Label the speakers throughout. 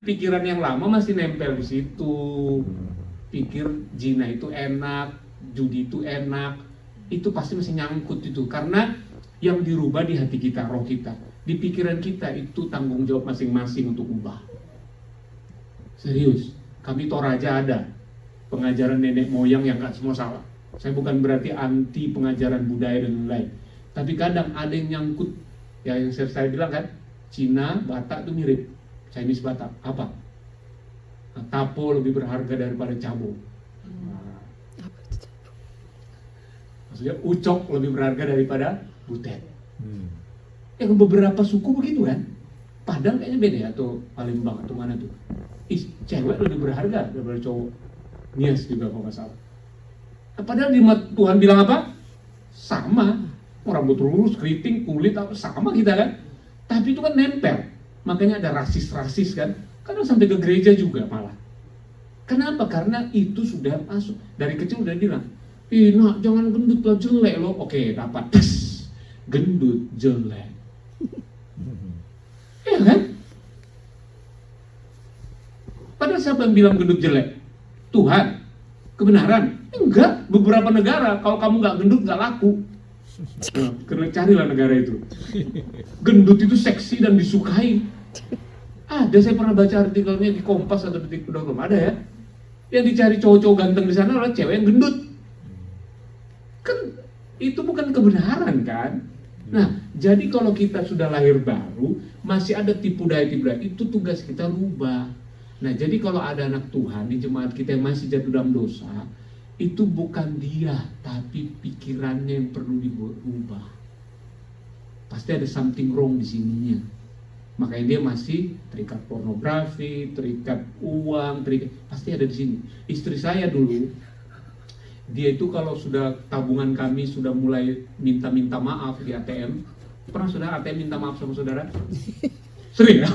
Speaker 1: Pikiran yang lama masih nempel di situ. Pikir zina itu enak, judi itu enak, itu pasti masih nyangkut itu. Karena yang dirubah di hati kita, roh kita, di pikiran kita, itu tanggung jawab masing-masing untuk ubah. Serius, kami Toraja ada pengajaran nenek moyang yang gak semua salah. Saya bukan berarti anti pengajaran budaya dan lain-lain, tapi kadang ada yang nyangkut. Ya yang saya bilang kan, Cina, Batak itu mirip. Chinese Batak, apa? Nah, tapo lebih berharga daripada cabo. Nah, maksudnya ucok lebih berharga daripada butet. Yang beberapa suku begitu kan? Padang kayaknya beda ya, atau Palembang atau mana tuh? Cewek lebih berharga daripada cowok. Nias juga kalau nggak salah. Nah, padahal di Tuhan bilang apa? Sama. Rambut lurus, keriting, kulit, apa sama kita kan? Tapi itu kan nempel. Makanya ada rasis-rasis kan? Kadang sampai ke gereja juga malah. Kenapa? Karena itu sudah masuk. Dari kecil udah bilang, nak jangan gendut lah, jelek loh. Oke, dapat. Gendut, jelek. Iya kan? Padahal siapa yang bilang gendut jelek? Tuhan. Kebenaran? Enggak. Beberapa negara, kalau kamu nggak gendut nggak laku. Nah, karena carilah negara itu. Gendut itu seksi dan disukai. Ada, saya pernah baca artikelnya di Kompas atau Detik.com, ada ya. Yang dicari cowok-cowok ganteng di sana adalah cewek yang gendut. Kan itu bukan kebenaran kan? Nah, jadi kalau kita sudah lahir baru, masih ada tipu daya, itu tugas kita rubah. Nah, jadi kalau ada anak Tuhan di jemaat kita yang masih jatuh dalam dosa, itu bukan dia, tapi pikirannya yang perlu diubah. Pasti ada something wrong di sininya. Makanya dia masih terikat pornografi, terikat uang, pasti ada di sini. Istri saya dulu, dia itu kalau sudah tabungan kami sudah mulai minta maaf di ATM. Pernah sudah ATM minta maaf sama saudara? Sering ya?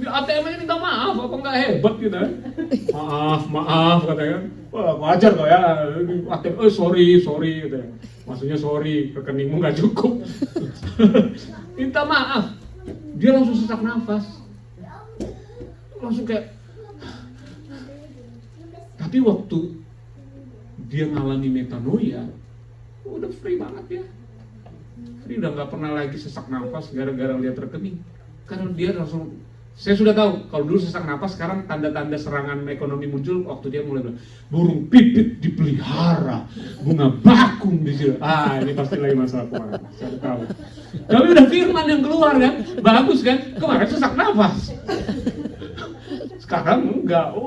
Speaker 1: ATM-nya minta maaf, apa nggak hebat gitu kan? Maaf katanya. Wah, wajar kok ya. ATM, sorry gitu ya. Maksudnya sorry, rekeningmu nggak cukup. Minta maaf. Dia langsung sesak nafas. Langsung kayak. Tapi waktu dia ngalami metanoia, udah free banget ya. Free, udah nggak pernah lagi sesak nafas gara-gara lihat rekening. Karena dia langsung, saya sudah tahu, kalau dulu sesak napas, sekarang tanda-tanda serangan ekonomi muncul waktu dia mulai bilang, burung pipit dipelihara, bunga bakung di sini. Ini pasti lagi masalah keuangan, saya tahu. Tapi udah firman yang keluar kan, bagus kan, kemarin sesak nafas. Sekarang enggak,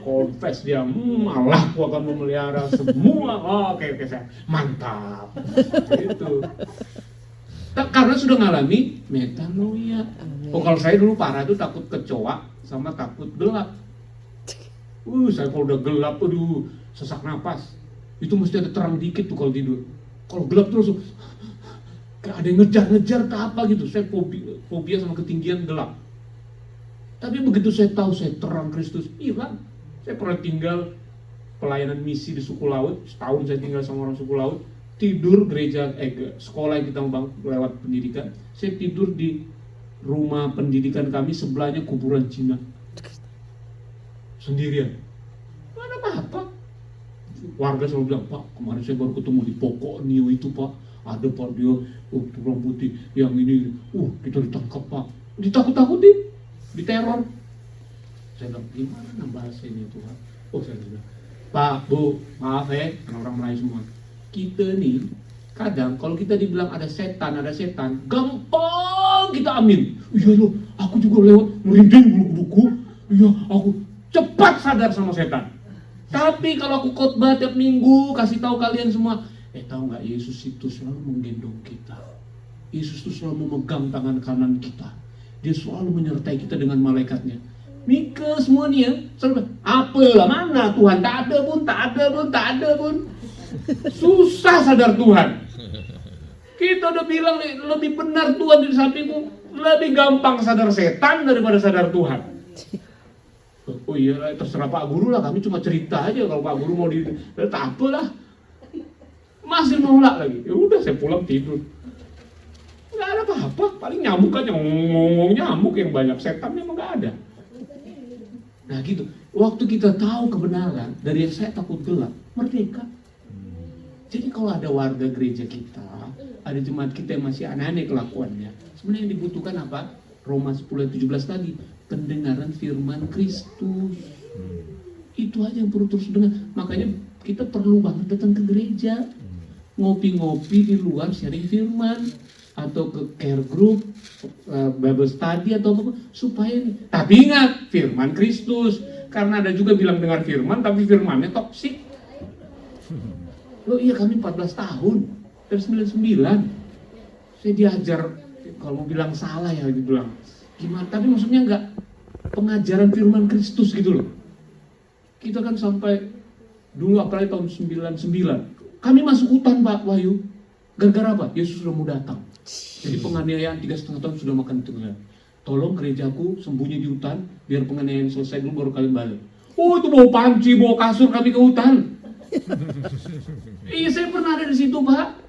Speaker 1: confess dia, Allah aku akan memelihara semua, oke, saya mantap, gitu. Karena sudah ngalami metanoia. Kalau saya dulu parah itu takut kecoa sama takut gelap. Saya kalau udah gelap, sesak napas. Itu mesti ada terang dikit tuh kalau tidur. Kalau gelap tuh langsung kayak ada yang ngejar ke apa gitu. Saya fobia sama ketinggian gelap. Tapi begitu saya tahu saya terang Kristus, hilang. Saya pernah tinggal pelayanan misi di suku laut, setahun saya tinggal sama orang suku laut. Tidur gereja, sekolah yang kita bangun lewat pendidikan, saya tidur di rumah pendidikan kami, sebelahnya kuburan Cina sendirian, nggak ada apa-apa. Warga selalu bilang, Pak, kemarin saya baru ketemu di pokok Niu itu Pak, ada Pak dia, tulang putih yang ini, kita ditangkap Pak, ditakut-takutin, diteror. Saya bilang, gimana bahasa ini Tuhan? Saya bilang, Pak, Bu, maaf orang Melayu semua. Kita nih, kadang kalau kita dibilang ada setan, gampang kita amin. Iya loh, aku juga lewat merinding bulu-buluku. Iya, aku cepat sadar sama setan. Tapi kalau aku khotbah tiap minggu, kasih tahu kalian semua, tahu nggak, Yesus itu selalu menggendong kita. Yesus itu selalu memegang tangan kanan kita. Dia selalu menyertai kita dengan malaikatnya. Mika semua nih ya, selalu, apalah mana Tuhan, tak ada pun. Susah sadar Tuhan. Kita udah bilang lebih benar Tuhan di sampingmu, lebih gampang sadar setan daripada sadar Tuhan. Oh iya, terserah Pak Guru lah, kami cuma cerita aja. Kalau Pak Guru mau tak apalah. Masih nolak lagi. Ya udah, saya pulang tidur. Nggak ada apa-apa, paling nyamuk aja, ngomong nyamuk yang banyak, setan memang nggak ada. Nah gitu, waktu kita tahu kebenaran, dari yang saya takut gelap, merdeka. Jadi kalau ada warga gereja kita, ada jemaat kita yang masih aneh-aneh kelakuannya, sebenarnya yang dibutuhkan apa? Roma 10:17 tadi, pendengaran firman Kristus. Itu aja yang perlu terus dengar. Makanya kita perlu banget datang ke gereja, ngopi-ngopi di luar sharing firman, atau ke care group, Bible study atau apa, supaya tapi ingat firman Kristus, karena ada juga bilang dengar firman tapi firmannya toksik. Loh iya, kami 14 tahun dari 99 saya diajar, kalau mau bilang salah ya dibilang gimana, tapi maksudnya enggak pengajaran firman Kristus gitu loh. Kita kan sampai dulu apalagi tahun 99 kami masuk hutan Pak Wahyu, gara-gara apa? Yesus sudah mau datang. Jadi penganiayaan 3,5 tahun sudah makan tengah. Tolong gerejaku sembunyi di hutan biar penganiayaan selesai dulu baru kalian balik. Oh itu bawa panci, bawa kasur kami ke hutan. Iya saya pernah ada di situ Pak.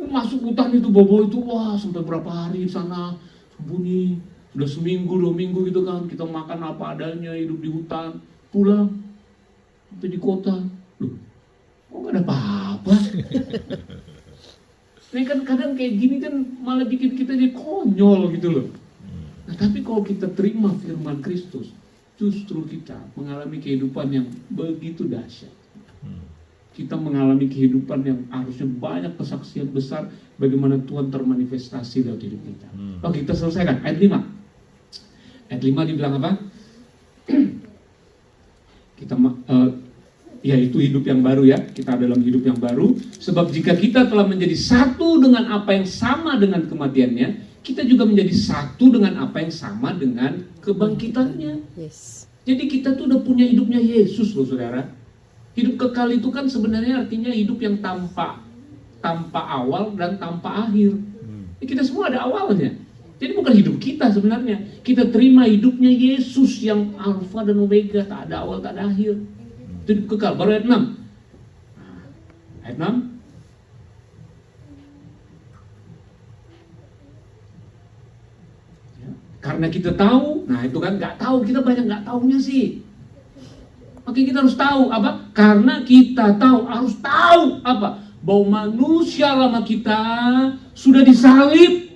Speaker 1: Masuk hutan itu bawa itu, wah sampai berapa hari di sana sembunyi. Sudah seminggu, 2 minggu gitu kan, kita makan apa adanya, hidup di hutan, pulang sampai di kota. Loh, kok gak ada apa-apa? Ini kan kadang kayak gini kan malah bikin kita jadi konyol gitu loh. Nah tapi kalau kita terima firman Kristus, justru kita mengalami kehidupan yang begitu dahsyat. Kita mengalami kehidupan yang harusnya banyak kesaksian besar bagaimana Tuhan termanifestasi dalam hidup kita. Oke, kita selesaikan ayat 5. Ayat 5 dibilang apa? Kita yaitu hidup yang baru ya, kita dalam hidup yang baru. Sebab jika kita telah menjadi satu dengan apa yang sama dengan kematiannya, kita juga menjadi satu dengan apa yang sama dengan kebangkitannya.
Speaker 2: Yes.
Speaker 1: Jadi kita tuh udah punya hidupnya Yesus loh saudara. Hidup kekal itu kan sebenarnya artinya hidup yang tanpa awal dan tanpa akhir. Kita semua ada awalnya. Jadi bukan hidup kita sebenarnya. Kita terima hidupnya Yesus yang alfa dan omega, tak ada awal, tak ada akhir. Hidup kekal. Baru ayat 6. Ayat 6. Ya. Karena kita tahu, nah itu kan nggak tahu, kita banyak nggak taunya sih. Oke, kita harus tahu apa? Karena kita tahu, harus tahu apa? Bahwa manusia lama kita sudah disalib.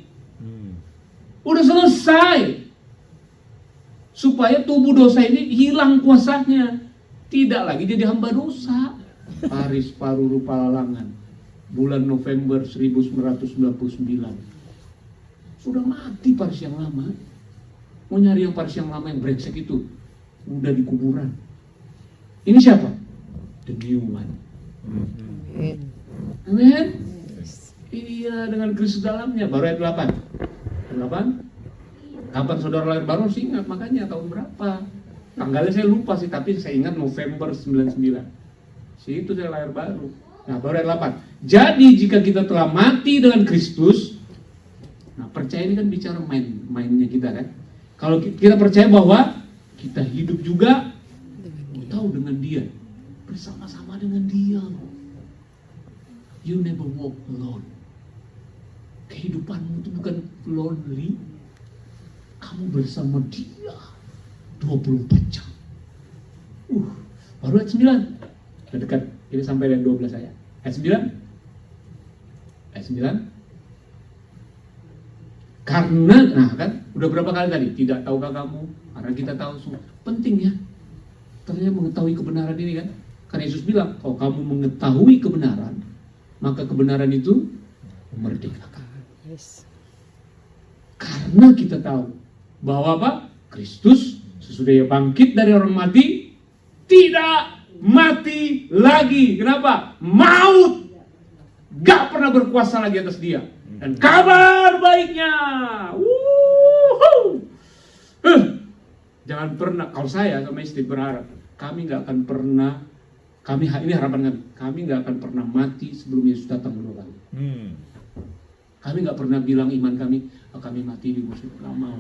Speaker 1: Udah selesai. Supaya tubuh dosa ini hilang kuasanya. Tidak lagi jadi hamba dosa. Paris Paruru Palalangan, bulan November 1999. Sudah mati Paris yang lama. Mau nyari yang Paris yang lama yang brengsek itu, udah di kuburan. Ini siapa? The new one. Amin. Iya, dengan Kristus dalamnya. Baru ayat 8. 8. Kapan saudara lahir baru sih ingat, makanya tahun berapa? Tanggalnya saya lupa sih, tapi saya ingat November 99. Situ saya lahir baru. Nah, baru ayat 8. Jadi jika kita telah mati dengan Kristus, nah percaya ini kan bicara mainnya kita kan. Kalau kita percaya bahwa kita hidup juga tahu dengan dia, bersama-sama dengan dia. You never walk alone. Kehidupanmu itu bukan lonely. Kamu bersama dia 24 jam. Baru ayat 9. Udah dekat, ini sampai ayat 12 saya. Ayat 9. Ayat 9. Karena, nah kan, udah berapa kali tadi? Tidak tahukah kamu? Karena kita tahu semua. Penting ya. Ternyata mengetahui kebenaran ini kan. Karena Yesus bilang, kalau kamu mengetahui kebenaran, maka kebenaran itu memerdekakan.
Speaker 2: Yes.
Speaker 1: Karena kita tahu bahwa apa? Kristus sesudah ia bangkit dari orang mati, tidak mati lagi. Kenapa? Maut gak pernah berkuasa lagi atas dia. Dan kabar baiknya, jangan pernah, kalau saya sama istri berharap, kami gak akan pernah, ini harapan kami gak akan pernah mati sebelum Yesus datang kedua kali. Kami gak pernah bilang iman kami, kami mati di musuh, gak mau.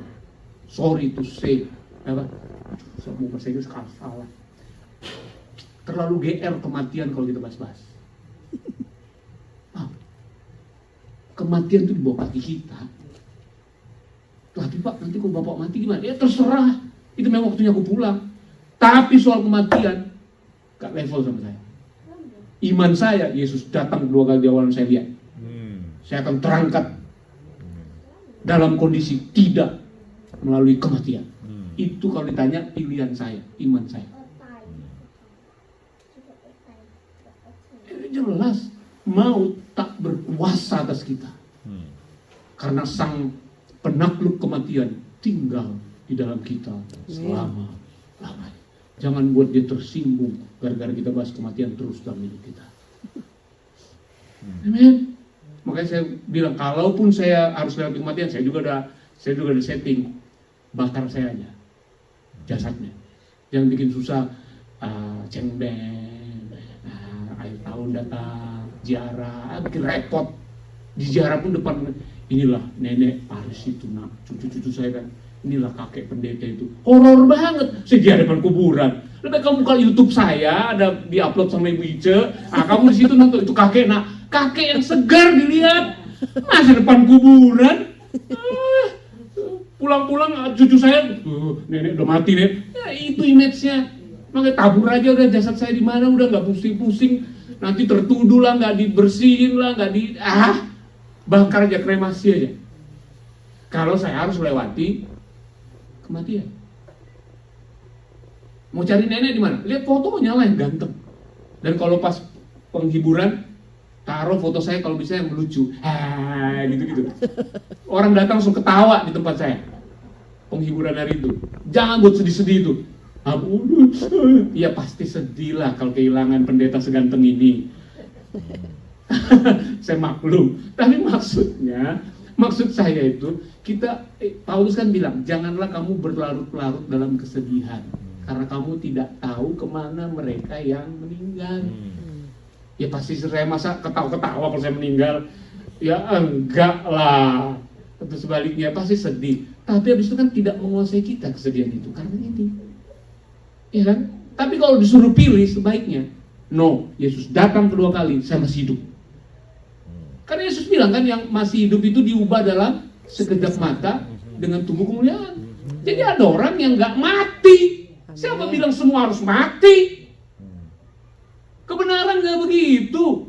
Speaker 1: Sorry to say, apa? Mau bahasa Inggris salah. Terlalu GR kematian kalau kita bahas-bahas. kematian itu di bawah kaki kita. Tapi Pak, nanti kalau Bapak mati gimana? Ya terserah, itu memang waktunya aku pulang. Tapi soal kematian, gak level sama saya. Iman saya, Yesus datang 2 kali di awal saya lihat. Saya akan terangkat dalam kondisi tidak melalui kematian. Itu kalau ditanya pilihan saya, iman saya. Jelas, maut tak berkuasa atas kita. Karena sang penakluk kematian tinggal di dalam kita selama-lamanya. Jangan buat dia tersinggung gara-gara kita bahas kematian terus dalam hidup kita. Amin. Makanya saya bilang, kalaupun saya harus lewat kematian, saya juga ada setting, bakar saya aja jasadnya. Yang bikin susah, cengbeng, akhir tahun datang, ziarah, bikin repot. Di ziarah pun depan, inilah nenek Paris itu, nak, cucu-cucu saya kan, inilah kakek pendeta itu. Horor banget, saya di depan kuburan. Lebih kamu buka YouTube saya, ada diupload sama Ibu Ice, kamu di situ nonton itu kakek, nak. Kakek yang segar dilihat, masa depan kuburan. Pulang-pulang cucu saya, nenek udah mati nih. Ya, itu image-nya. Makanya tabur aja udah jasad saya di mana, udah nggak pusing-pusing. Nanti tertuduh lah, nggak dibersihin lah, bakar aja, kremasi aja. Kalau saya harus melewati kematian. Mau cari nenek di mana? Lihat fotonya lah yang ganteng. Dan kalau pas penghiburan, taruh foto saya kalau bisa yang lucu, gitu-gitu. Orang datang langsung ketawa di tempat saya. Penghiburan hari itu. Jangan buat sedih-sedih itu. Ya pasti sedih lah kalau kehilangan pendeta seganteng ini. Saya maklum. Tapi maksud saya itu, Paulus kan bilang, janganlah kamu berlarut-larut dalam kesedihan. Karena kamu tidak tahu kemana mereka yang meninggal. Ya pasti saya masa ketawa-ketawa kalau saya meninggal. Ya enggak lah. Tentu sebaliknya pasti sedih. Tapi habis itu kan tidak menguasai kita kesedihan itu. Karena ini. Ya kan? Tapi kalau disuruh pilih sebaiknya, no, Yesus datang kedua kali, saya masih hidup. Karena Yesus bilang kan yang masih hidup itu diubah dalam sekejap mata dengan tubuh kemuliaan. Jadi ada orang yang enggak mati. Siapa bilang semua harus mati? Kebenaran gak begitu.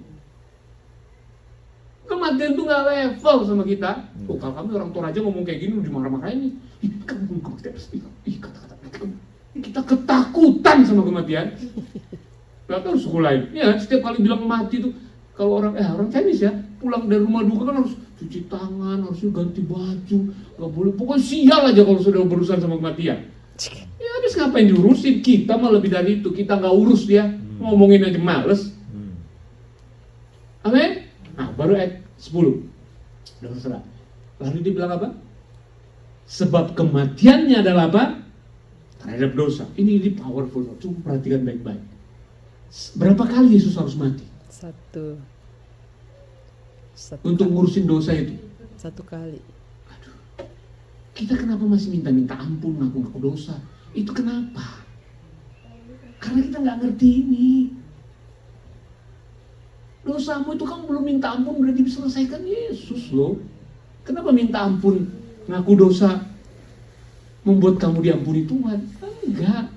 Speaker 1: Kematian itu gak level sama kita. Kalau kami orang tua aja ngomong kayak gini, udah marah-marahin nih. Kamu kematian. Kata-kata. Kita ketakutan sama kematian. Gak tahu suku lain. Ya, setiap kali bilang mati itu, kalau orang Chinese ya, pulang dari rumah duka kan harus cuci tangan, harus ganti baju, gak boleh. Pokoknya sial aja kalau sudah berurusan sama kematian. Ya habis ngapain diurusin? Kita mah lebih dari itu. Kita gak urus dia. Ngomongin aja males. Amin. Nah, baru ayat 10. Udah terserah. Lalu dia bilang apa? Sebab kematiannya adalah apa? Terhadap dosa. Ini powerful. Coba perhatikan baik-baik. Berapa kali Yesus harus mati?
Speaker 2: Satu
Speaker 1: untuk ngurusin dosa itu?
Speaker 2: 1 kali.
Speaker 1: Aduh. Kita kenapa masih minta ampun, ngaku dosa? Itu kenapa? Karena kita nggak ngerti ini. Dosamu itu kamu belum minta ampun berarti diselesaikan Yesus loh. Kenapa minta ampun, ngaku dosa membuat kamu diampuni Tuhan? Enggak.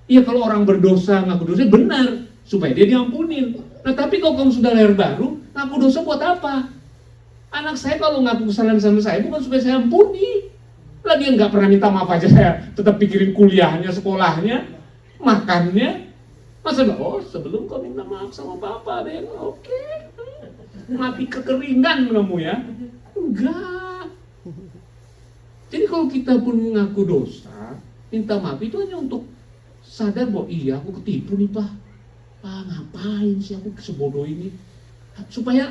Speaker 1: Iya kalau orang berdosa ngaku dosa benar supaya dia diampunin. Nah tapi kalau kamu sudah lahir baru, ngaku dosa buat apa? Anak saya kalau ngaku kesalahan sama saya bukan supaya saya ampuni. Lah dia nggak pernah minta maaf aja, saya tetap pikirin kuliahnya, sekolahnya, makannya. Masa sebelum kau minta maaf sama papa deh, oke. Mati kekeringan kamu ya. Enggak. Jadi kalau kita pun mengaku dosa, minta maaf itu hanya untuk sadar bahwa iya aku ketipu nih Pak. Ngapain sih aku sebodoh ini? Supaya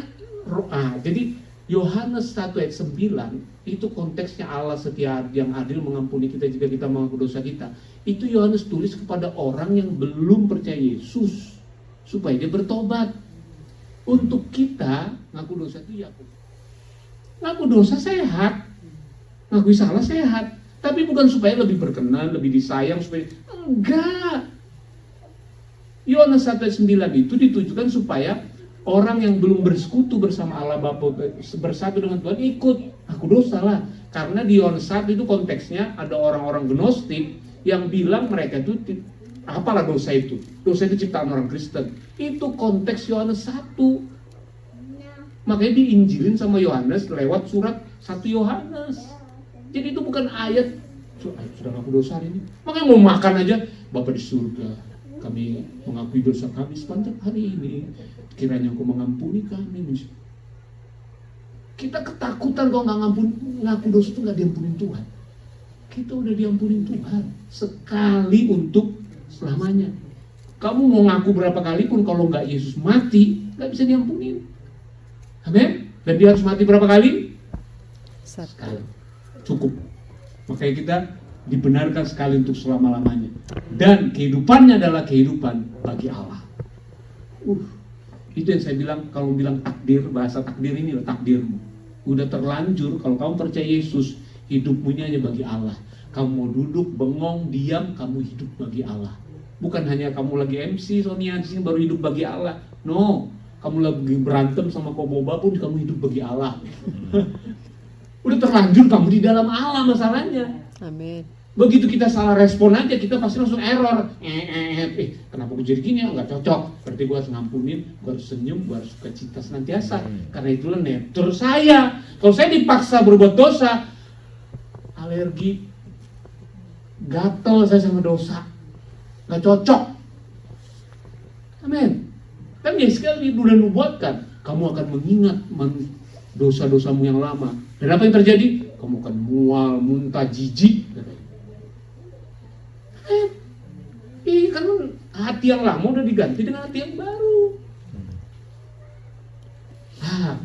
Speaker 1: jadi Yohanes 1 ayat 9 itu konteksnya Allah setia yang adil mengampuni kita jika kita mengaku dosa kita. Itu Yohanes tulis kepada orang yang belum percaya Yesus supaya dia bertobat. Untuk kita ngaku dosa itu ya ngaku dosa sehat, ngaku salah sehat, tapi bukan supaya lebih berkenan, lebih disayang, supaya enggak. Yohanes 1 ayat 9 itu ditujukan supaya Orang yang belum bersekutu bersama Allah Bapa, bersatu dengan Tuhan, ikut aku dosa lah. Karena di Yohanes 1 itu konteksnya ada orang-orang gnostik yang bilang mereka itu apalah dosa itu? Dosa itu ciptaan orang Kristen. Itu konteks Yohanes 1. Makanya diinjilin sama Yohanes lewat surat 1 Yohanes. Jadi itu bukan ayat sudah ngaku dosa hari ini. Makanya mau makan aja, Bapa di surga, kami mengakui dosa kami sepanjang hari ini. Kiranya Engkau mengampuni kami. Kita ketakutan kalau nggak ngaku dosa itu nggak diampunin Tuhan. Kita udah diampunin Tuhan sekali untuk selamanya. Kamu mau ngaku berapa kali pun kalau nggak Yesus mati, nggak bisa diampunin. Amin. Dan dia harus mati berapa kali? Sekali. Cukup. Makanya kita dibenarkan sekali untuk selama-lamanya. Dan kehidupannya adalah kehidupan bagi Allah. Itu yang saya bilang, kalau bilang takdir, bahasa takdir ini adalah takdirmu. Udah terlanjur, kalau kamu percaya Yesus, hidupmu ini hanya bagi Allah. Kamu mau duduk, bengong, diam, kamu hidup bagi Allah. Bukan hanya kamu lagi MC, Sonia di sini baru hidup bagi Allah. No, kamu lagi berantem sama Koboba pun kamu hidup bagi Allah. Udah terlanjur kamu di dalam Allah masalahnya.
Speaker 2: Amin.
Speaker 1: Begitu kita salah respon aja, kita pasti langsung error. Kenapa gue jadi gini ya? Nggak cocok. Berarti gue harus ngampunin, gue harus senyum, gue harus sukacita senantiasa. Karena itulah nature saya. Kalau saya dipaksa berbuat dosa, alergi, gatel saya sama dosa, nggak cocok. Amin. Kan ya sekali udah nubuatkan, kamu akan mengingat dosa-dosamu yang lama. Dan apa yang terjadi? Kamu akan mual, muntah, jijik. Karena hati yang lama udah diganti dengan hati yang baru.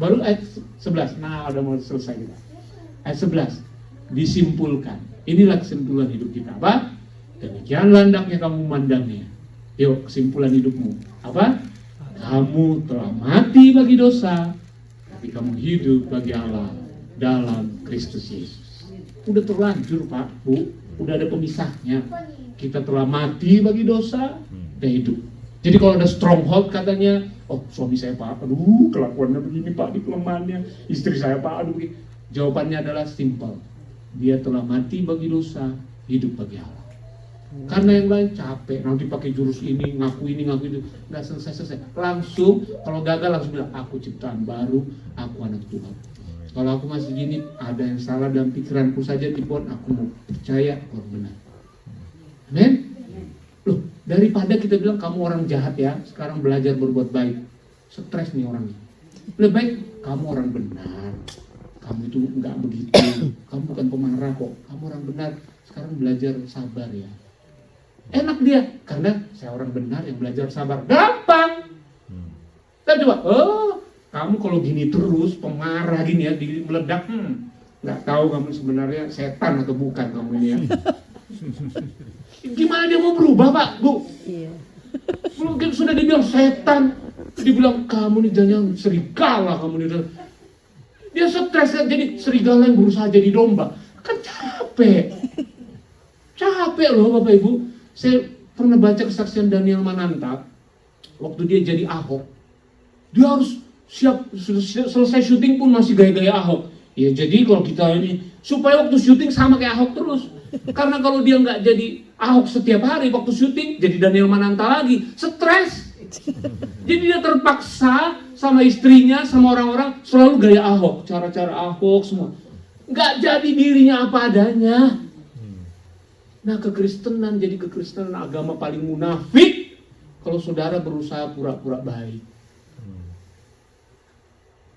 Speaker 1: Baru ayat 11. Nah, udah mau selesai kita. Ayat 11. Disimpulkan. Inilah kesimpulan hidup kita. Apa? Demikianlah hendaknya kamu memandangnya. Yuk, kesimpulan hidupmu. Apa? Kamu telah mati bagi dosa, tapi kamu hidup bagi Allah dalam Kristus Yesus. Udah terlanjur, Pak, Bu. Udah ada pemisahnya. Kita telah mati bagi dosa dan hidup. Jadi kalau ada stronghold katanya, oh suami saya Pak, aduh kelakuannya begini Pak, di kelemahannya. Istri saya Pak, aduh begini. Jawabannya adalah simple. Dia telah mati bagi dosa, hidup bagi Allah. Karena yang lain capek, nanti pakai jurus ini, ngaku itu, nggak selesai. Langsung, kalau gagal langsung bilang, aku ciptaan baru, aku anak Tuhan. Kalau aku masih gini, ada yang salah dalam pikiranku saja, tipuan, aku mau percaya, kalau benar. Amin? Loh, daripada kita bilang kamu orang jahat ya, sekarang belajar berbuat baik. Stres nih orangnya. Lebih baik kamu orang benar. Kamu itu enggak begitu. Kamu bukan pemarah kok. Kamu orang benar. Sekarang belajar sabar ya. Enak dia, karena saya orang benar yang belajar sabar. Gampang. Kita coba, kamu kalau gini terus, pemarah gini ya, meledak, nggak tahu kamu sebenarnya setan atau bukan kamu ini ya. Gimana dia mau berubah Pak, Bu?
Speaker 2: Iya.
Speaker 1: Mungkin sudah dibilang setan, dibilang kamu nih jangan serigala kamu nih. Dia stres kan, jadi serigala yang berusaha jadi domba. Kan capek. Capek loh Bapak Ibu. Saya pernah baca kesaksian Daniel Mananta. Waktu dia jadi Ahok, dia harus siap, selesai syuting pun masih gaya-gaya Ahok. Ya jadi kalau kita ini, supaya waktu syuting sama kayak Ahok terus. Karena kalau dia nggak jadi Ahok setiap hari waktu syuting, jadi Daniel Mananta lagi, stres. Jadi dia terpaksa sama istrinya, sama orang-orang selalu gaya Ahok, cara-cara Ahok semua. Nggak jadi dirinya apa adanya. Nah kekristenan jadi kekristenan agama paling munafik kalau saudara berusaha pura-pura baik.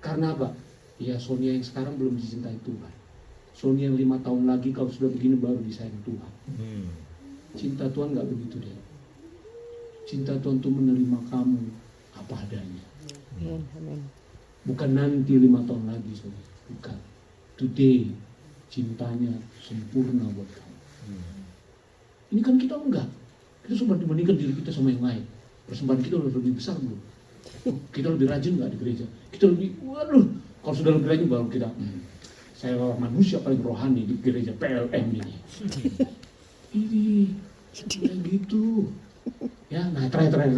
Speaker 1: Karena apa? Ya Sonia yang sekarang belum dicintai Tuhan. Sonia yang 5 tahun lagi kalau sudah begini baru disayang Tuhan. Cinta Tuhan nggak begitu deh. Cinta Tuhan itu menerima kamu apa adanya.
Speaker 2: Amin.
Speaker 1: Bukan nanti 5 tahun lagi Sonia. Bukan. Today cintanya sempurna buat kamu. Ini kan kita enggak. Kita cuma dibandingkan diri kita sama yang lain. Persembahan kita udah lebih besar belum? Kita lebih rajin nggak di gereja? Kita lebih, waduh, kalau sudah lebih rajin baru kita, saya manusia paling rohani di gereja PLM ini. Ini, kayak gitu. Ya, nah terakhir,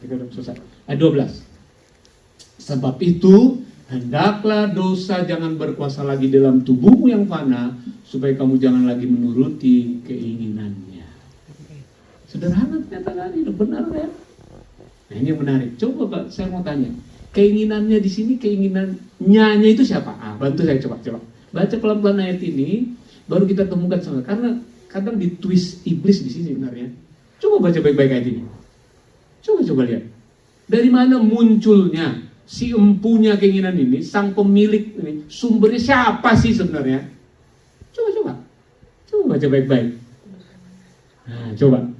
Speaker 1: kita udah selesai. Ayat 12. Sebab itu, hendaklah dosa jangan berkuasa lagi dalam tubuhmu yang fana, supaya kamu jangan lagi menuruti keinginannya. Sederhana ternyata kan, itu benar ya. Nah ini yang menarik. Coba Pak, saya mau tanya. Keinginannya di sini, keinginannya itu siapa? Bantu saya coba. Baca pelan-pelan ayat ini, baru kita temukan sama. Karena kadang di twist iblis di sini sebenarnya. Coba baca baik-baik ayat ini. Coba lihat. Dari mana munculnya si empunya keinginan ini, sang pemilik ini, sumbernya siapa sih sebenarnya? Coba baca baik-baik. Nah, coba.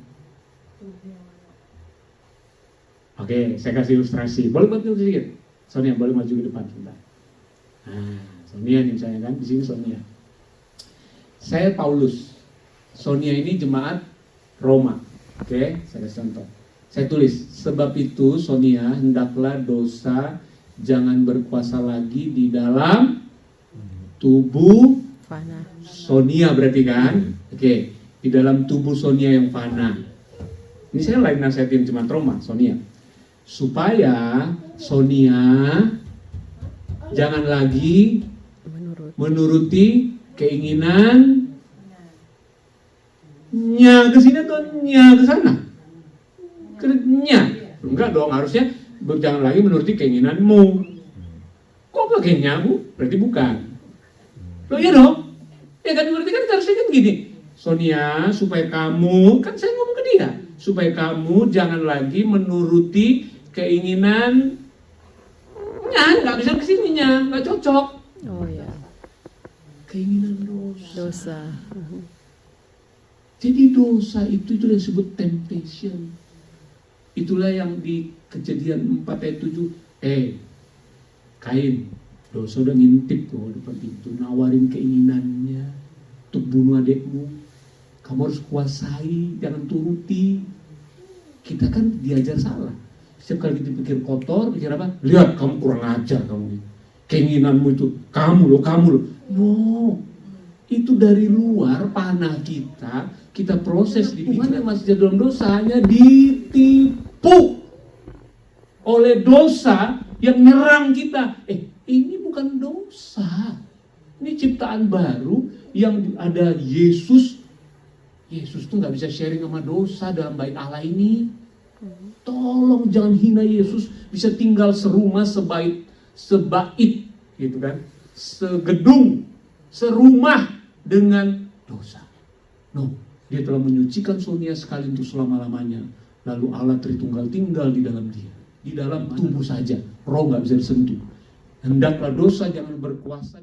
Speaker 1: Oke, saya kasih ilustrasi. Boleh bantu sedikit? Sonia, boleh maju ke depan sebentar. Nah, Sonia nih misalnya kan, di sini Sonia. Saya Paulus. Sonia ini jemaat Roma. Oke, saya kasih contoh. Saya tulis, sebab itu Sonia, hendaklah dosa jangan berkuasa lagi di dalam tubuh
Speaker 2: Fana.
Speaker 1: Sonia berarti kan? Oke, di dalam tubuh Sonia yang fana. Ini saya lagi nasihatin jemaat Roma, Sonia. Supaya Sonia jangan lagi menuruti keinginannya ke sini atau nya ke sana. Nya. Enggak dong, harusnya jangan lagi menuruti keinginanmu. Kok pakainya Bu? Berarti bukan. Loh iya dong. Ya kan berarti kan harusnya kan gini. Sonia, supaya kamu, kan saya ngomong ke dia, supaya kamu jangan lagi menuruti keinginan nggak bisa kesininya, nggak cocok.
Speaker 2: Oh ya.
Speaker 1: Keinginan dosa.
Speaker 2: Dosa.
Speaker 1: Jadi dosa itu yang disebut temptation. Itulah yang di Kejadian 4 ayat 7. Kain, dosa udah ngintip tuh depan pintu, nawarin keinginannya untuk bunuh adikmu. Kamu harus kuasai, jangan turuti. Kita kan diajar salah. Setiap kali kita pikir kotor, pikir apa? Lihat, kamu kurang ajar kamu. Keinginanmu itu, kamu loh. No, itu dari luar panah kita proses di pikiran masih dalam dosa, hanya ditipu oleh dosa yang nyerang kita. Ini bukan dosa. Ini ciptaan baru yang ada Yesus. Yesus tuh nggak bisa sharing sama dosa dalam bait Allah ini. Tolong jangan hina Yesus, bisa tinggal serumah sebait gitu kan, segedung, serumah dengan dosa. No, dia telah menyucikan Sonia sekali untuk selama-lamanya. Lalu Allah Tritunggal tinggal di dalam dia, di dalam tubuh saja, roh nggak bisa disentuh. Hendaklah dosa jangan berkuasa.